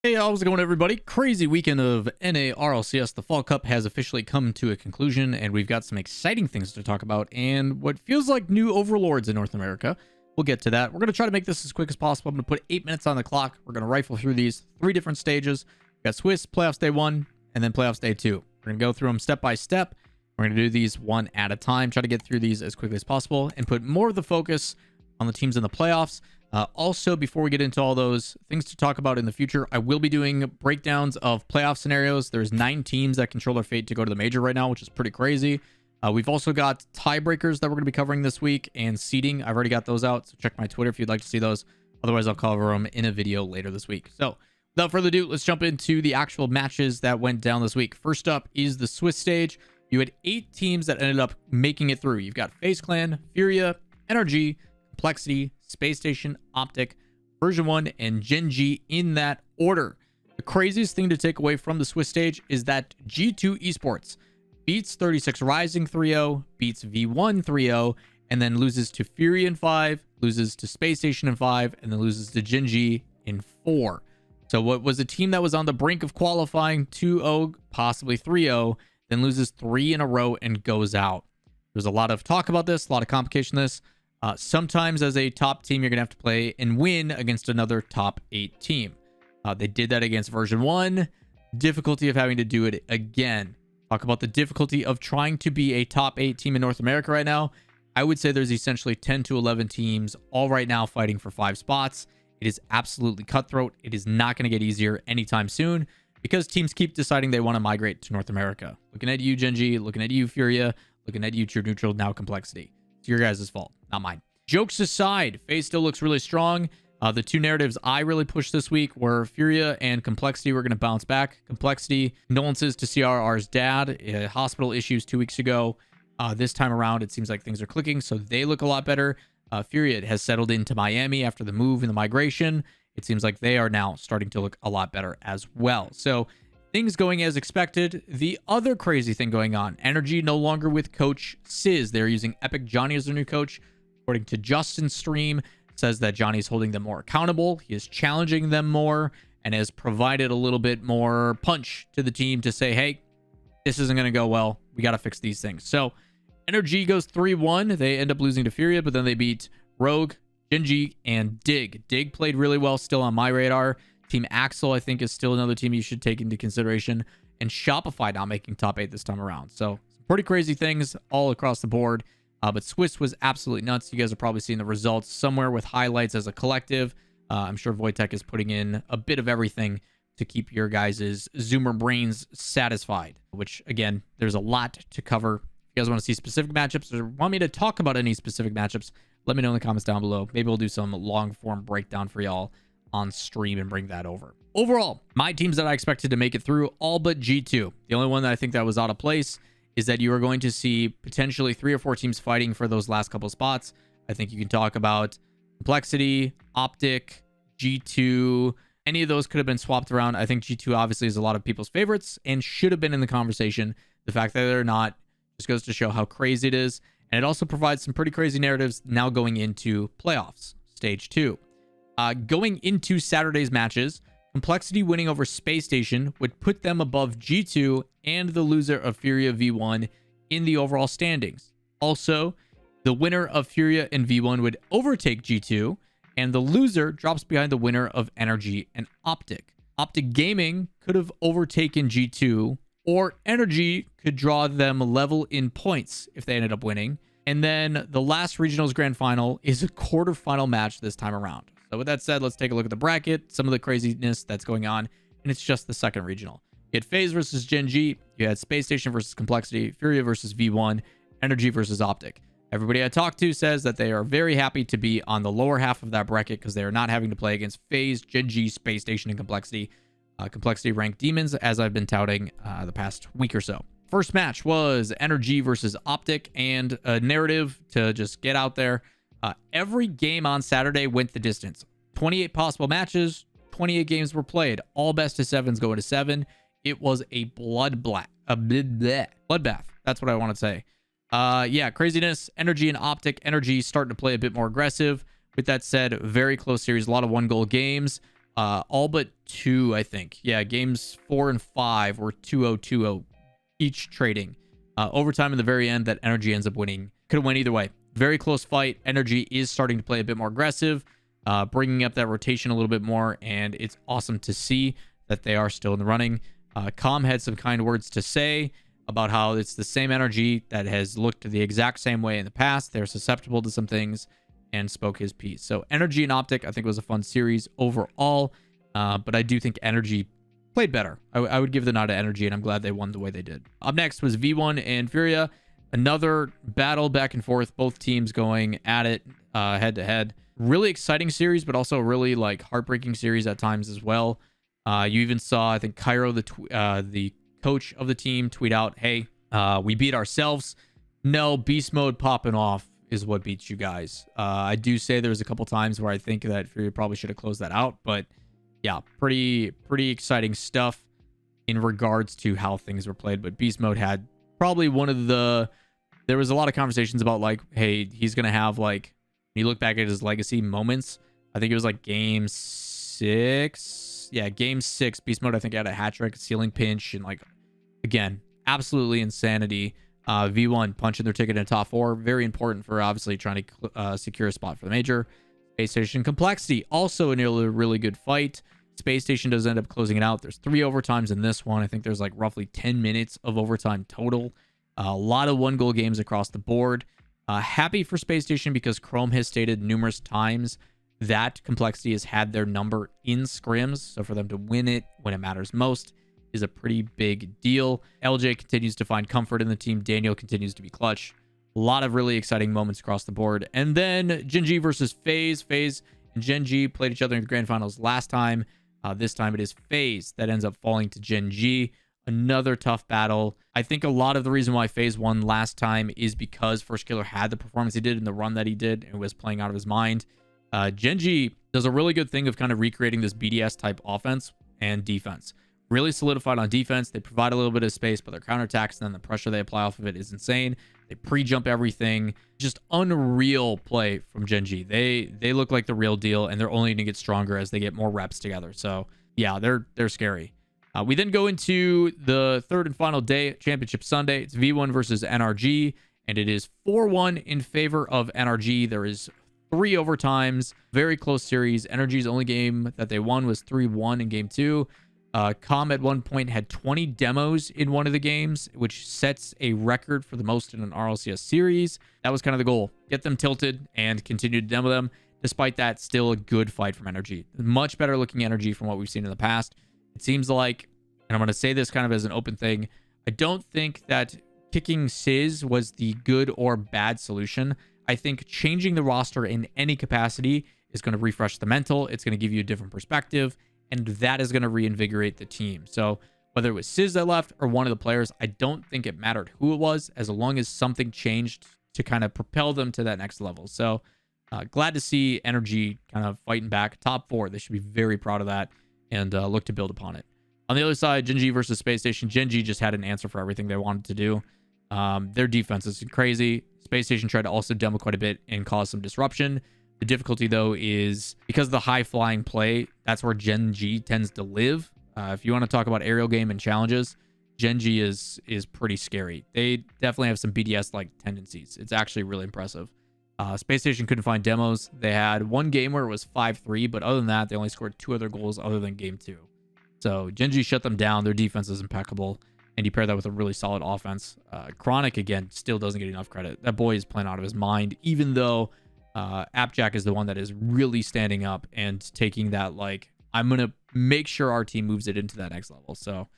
Hey, how's it going, everybody? Crazy weekend of NA RLCS. The Fall Cup has officially come to a conclusion, and we've got some exciting things to talk about and what feels like new overlords in North America. We'll get to that. We're going to try to make this as quick as possible. I'm going to put 8 minutes on the clock. We're going to rifle through these 3 different stages. We've got Swiss, Playoffs Day 1, and then Playoffs Day 2. We're going to go through them step by step. We're going to do these one at a time, try to get through these as quickly as possible, and put more of the focus on the teams in the playoffs. Also, before we get into all those things to talk about in the future, I will be doing breakdowns of playoff scenarios. There's 9 teams that control their fate to go to the major right now, which is pretty crazy. We've also got tiebreakers that we're going to be covering this week and seeding. I've already got those out, so check my Twitter if you'd like to see those. Otherwise, I'll cover them in a video later this week. So without further ado, let's jump into the actual matches that went down this week. First up is the Swiss stage. You had 8 teams that ended up making it through. You've got FaZe Clan, Furia, NRG, Complexity, Space Station, Optic, Version 1, and Gen.g in that order. The craziest thing to take away from the Swiss stage is that G2 Esports beats 36 Rising 3-0, beats V1 3-0, and then loses to Fury in 5, loses to Space Station in 5, and then loses to Gen.g in 4. So what was a team that was on the brink of qualifying 2-0, possibly 3-0, then loses 3 in a row and goes out. There's a lot of talk about this, a lot of complication in this. Sometimes as a top team, you're going to have to play and win against another top 8 team. They did that against Version 1. Difficulty of having to do it again. Talk about the difficulty of trying to be a top 8 team in North America right now. I would say there's essentially 10 to 11 teams all right now fighting for 5 spots. It is absolutely cutthroat. It is not going to get easier anytime soon because teams keep deciding they want to migrate to North America. Looking at you, Gen.g, looking at you, Furia, looking at you, True Neutral, now Complexity. It's your guys' fault, not mine. Jokes aside, FaZe still looks really strong. The 2 narratives I really pushed this week were Furia and Complexity were going to bounce back. Complexity, condolences to CRR's dad. Hospital issues 2 weeks ago. This time around, it seems like things are clicking, so they look a lot better. Furia has settled into Miami after the move and the migration. It seems like they are now starting to look a lot better as well. So things going as expected. The other crazy thing going on, NRG no longer with Coach Sizz. They're using Epic Johnny as their new coach. According to Justin's stream, says that Johnny's holding them more accountable. He is challenging them more and has provided a little bit more punch to the team to say, hey, this isn't going to go well. We got to fix these things. So NRG goes 3-1. They end up losing to Furia, but then they beat Rogue, Gen.g, and Dig. Dig played really well, still on my radar. Team Axel, I think, is still another team you should take into consideration. And Shopify not making top 8 this time around. So some pretty crazy things all across the board. But Swiss was absolutely nuts. You guys are probably seeing the results somewhere with highlights as a collective. I'm sure Wojtek is putting in a bit of everything to keep your guys' Zoomer brains satisfied. Which, again, there's a lot to cover. If you guys want to see specific matchups or want me to talk about any specific matchups, let me know in the comments down below. Maybe we'll do some long-form breakdown for y'all on stream and bring that over. Overall, my teams that I expected to make it through, all but G2. The only one that I think that was out of place is that you are going to see potentially 3 or 4 teams fighting for those last couple spots. I think you can talk about Complexity, Optic, G2. Any of those could have been swapped around. I think G2 obviously is a lot of people's favorites and should have been in the conversation. The fact that they're not just goes to show how crazy it is. And it also provides some pretty crazy narratives now going into playoffs, stage 2. Going into Saturday's matches, Complexity winning over Space Station would put them above G2 and the loser of Furia V1 in the overall standings. Also, the winner of Furia and V1 would overtake G2, and the loser drops behind the winner of NRG and Optic. Optic Gaming could have overtaken G2, or NRG could draw them level in points if they ended up winning. And then the last regionals grand final is a quarterfinal match this time around. So with that said, let's take a look at the bracket, some of the craziness that's going on, and it's just the second regional. You had FaZe versus Gen.g, you had Space Station versus Complexity, Furia versus V1, NRG versus Optic. Everybody I talked to says that they are very happy to be on the lower half of that bracket because they are not having to play against FaZe, Gen.g, Space Station, and Complexity. Complexity ranked demons, as I've been touting the past week or so. First match was NRG versus Optic, and a narrative to just get out there. Every game on Saturday went the distance. 28 possible matches, 28 games were played. All best of 7s going to 7. It was a bloodbath. That's what I want to say. Yeah, craziness. NRG and Optic. NRG starting to play a bit more aggressive. With that said, very close series. A lot of 1-goal games. All but two, I think. Yeah, games 4 and 5 were 2-0, 2-0 each trading. Overtime in the very end that NRG ends up winning. Could have went either way. Very close fight. NRG is starting to play a bit more aggressive, bringing up that rotation a little bit more, and it's awesome to see that they are still in the running. Com had some kind words to say about how it's the same NRG that has looked the exact same way in the past. They're susceptible to some things, and spoke his piece. So NRG and Optic, I think, was a fun series overall, but I do think NRG played better. I would give the nod to NRG, and I'm glad they won the way they did. Up next was V1 and Furia. Another battle back and forth, both teams going at it head to head. Really exciting series, but also really like heartbreaking series at times as well. You even saw, I think, Cairo, the coach of the team, tweet out, "Hey, we beat ourselves. No, beast mode popping off is what beats you guys." I do say there's a couple times where I think that Fury probably should have closed that out, but yeah, pretty exciting stuff in regards to how things were played. But beast mode had probably one of the, there was a lot of conversations about like, hey, he's gonna have like, when you look back at his legacy moments, I think it was like game 6. Yeah, game 6, beast mode I think had a hat trick, ceiling pinch, and like, again, absolutely insanity. V1 punching their ticket in top 4. Very important for obviously trying to secure a spot for the major. Space Station Complexity, also a really good fight. Space Station does end up closing it out. There's 3 overtimes in this one. I think there's like roughly 10 minutes of overtime total. A lot of 1-goal games across the board. Happy for Space Station because Chrome has stated numerous times that Complexity has had their number in scrims. So for them to win it when it matters most is a pretty big deal. LJ continues to find comfort in the team. Daniel continues to be clutch. A lot of really exciting moments across the board. And then gen.g versus FaZe. FaZe and gen.g played each other in the grand finals last time. This time it is FaZe that ends up falling to gen.g. Another tough battle. I think a lot of the reason why FaZe won last time is because First Killer had the performance he did and the run that he did and was playing out of his mind. Gen.g does a really good thing of kind of recreating this BDS type offense and defense. Really solidified on defense. They provide a little bit of space, but their counterattacks and then the pressure they apply off of it is insane. They pre-jump everything. Just unreal play from gen.g. They look like the real deal, and they're only going to get stronger as they get more reps together. So yeah, they're scary. We then go into the third and final day, Championship Sunday. It's V1 versus NRG, and it is 4-1 in favor of NRG. There is 3 overtimes, very close series. NRG's only game that they won was 3-1 in game 2. Com at one point had 20 demos in one of the games, which sets a record for the most in an RLCS series. That was kind of the goal. Get them tilted and continue to demo them. Despite that, still a good fight from NRG. Much better looking NRG from what we've seen in the past. It seems like, and I'm going to say this kind of as an open thing, I don't think that kicking Sizz was the good or bad solution. I think changing the roster in any capacity is going to refresh the mental. It's going to give you a different perspective, and that is going to reinvigorate the team. So whether it was Sizz that left or one of the players, I don't think it mattered who it was, as long as something changed to kind of propel them to that next level. So glad to see NRG kind of fighting back. Top 4. They should be very proud of that and look to build upon it. On the other side, gen.g versus Space Station. gen.g just had an answer for everything they wanted to do. Their defense is crazy. Space Station tried to also demo quite a bit and cause some disruption. The difficulty, though, is because of the high-flying play, that's where gen.g tends to live. If you want to talk about aerial game and challenges, gen.g is pretty scary. They definitely have some BDS-like tendencies. It's actually really impressive. Space Station couldn't find demos. They had one game where it was 5-3, but other than that, they only scored 2 other goals other than game 2. So gen.g shut them down. Their defense is impeccable, and you pair that with a really solid offense. Chronic, again, still doesn't get enough credit. That boy is playing out of his mind, even though Appjack is the one that is really standing up and taking that, like, I'm going to make sure our team moves it into that next level. So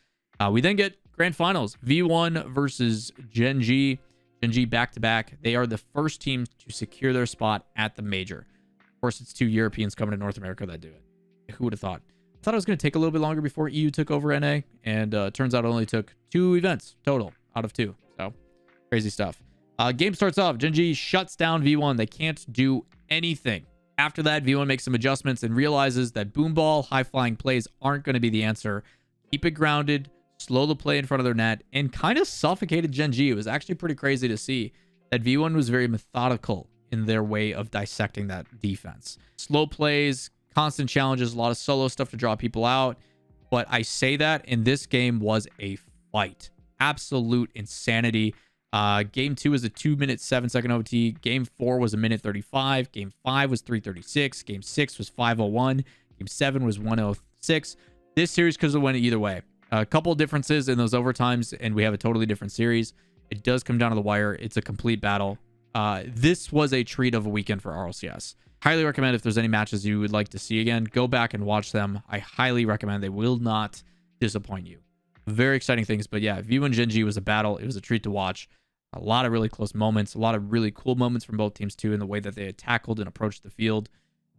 we then get grand finals. V1 versus gen.g. gen.g back-to-back. They are the first team to secure their spot at the major. Of course, it's 2 Europeans coming to North America that do it. Who would have thought? I thought it was going to take a little bit longer before EU took over NA, and turns out it only took 2 events total out of 2. So crazy stuff. Game starts off. gen.g shuts down V1. They can't do anything. After that, V1 makes some adjustments and realizes that boomball, high-flying plays aren't going to be the answer. Keep it grounded, slow the play in front of their net, and kind of suffocated gen.g. It was actually pretty crazy to see that V1 was very methodical in their way of dissecting that defense. Slow plays, constant challenges, a lot of solo stuff to draw people out. But I say that, and this game was a fight. Absolute insanity. Game 2 was a 2-minute 7-second OT. Game 4 was a minute 35. Game 5 was 3:36. Game 6 was 5:01. Game 7 was 1:06. This series could have went either way. A couple of differences in those overtimes, and we have a totally different series. It does come down to the wire. It's a complete battle. This was a treat of a weekend for RLCS. Highly recommend if there's any matches you would like to see again, go back and watch them. I highly recommend. They will not disappoint you. Very exciting things. But yeah, V1 Gen.g was a battle. It was a treat to watch. A lot of really close moments, a lot of really cool moments from both teams too, in the way that they had tackled and approached the field.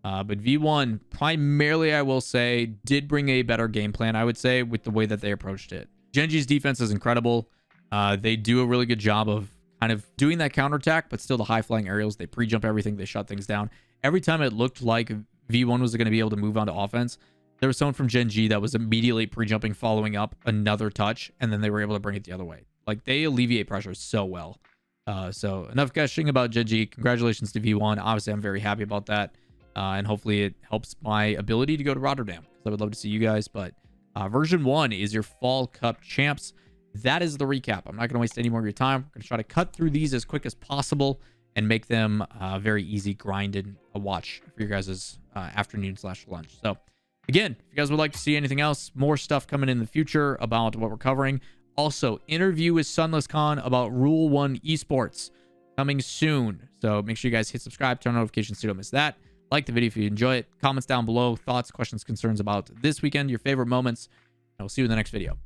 But V1 primarily, I will say, did bring a better game plan, I would say, with the way that they approached it. Gen.g's defense is incredible. They do a really good job of kind of doing that counterattack, but still the high-flying aerials. They pre-jump everything. They shut things down. Every time it looked like V1 was going to be able to move on to offense, there was someone from Gen.g that was immediately pre-jumping, following up another touch, and then they were able to bring it the other way. Like, they alleviate pressure so well. So enough gushing about Gen.g. Congratulations to V1. Obviously, I'm very happy about that. And hopefully it helps my ability to go to Rotterdam, because I would love to see you guys. But version 1 is your Fall Cup champs. That is the recap. I'm not going to waste any more of your time. I'm going to try to cut through these as quick as possible and make them very easy grind and a watch for your guys' afternoon/lunch. So again, if you guys would like to see anything else, more stuff coming in the future about what we're covering. Also, interview with Sunless Khan about Rule 1 Esports coming soon. So make sure you guys hit subscribe, turn on notifications so you don't miss that. Like the video if you enjoy it. Comments down below, thoughts, questions, concerns about this weekend, your favorite moments. And we'll see you in the next video.